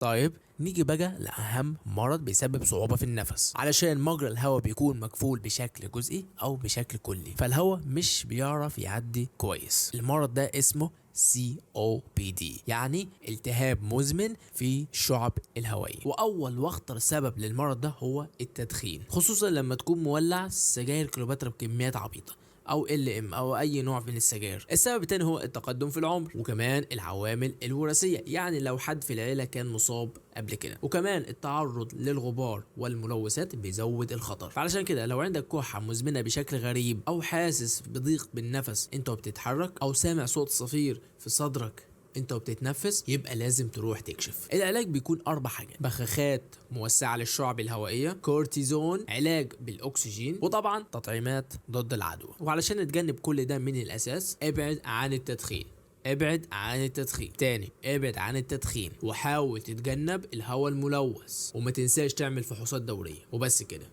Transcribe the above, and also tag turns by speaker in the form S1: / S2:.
S1: طيب نيجي بقى لأهم مرض بيسبب صعوبة في النفس، علشان مجرى الهواء بيكون مقفول بشكل جزئي أو بشكل كلي، فالهواء مش بيعرف يعدي كويس. المرض ده اسمه COPD، يعني التهاب مزمن في الشعب الهوائية. وأول واخطر سبب للمرض ده هو التدخين، خصوصا لما تكون مولع سجاير كليوباترا بكميات عبيطة او LM او اي نوع من السجاير. السبب التاني هو التقدم في العمر، وكمان العوامل الوراثيه، يعني لو حد في العيله كان مصاب قبل كده، وكمان التعرض للغبار والملوثات بيزود الخطر. فعلشان كده لو عندك كحه مزمنه بشكل غريب، او حاسس بضيق بالنفس انت وبتتحرك، او سامع صوت صفير في صدرك انت وبتتنفس، يبقى لازم تروح تكشف. العلاج بيكون 4 حاجات: بخاخات موسعه للشعب الهوائيه، كورتيزون، علاج بالاكسجين، وطبعا تطعيمات ضد العدوى. وعلشان نتجنب كل ده من الاساس، ابعد عن التدخين. ابعد عن التدخين تاني، ابعد عن التدخين، وحاول تتجنب الهواء الملوث، وما تنساش تعمل فحوصات دورية. وبس كده.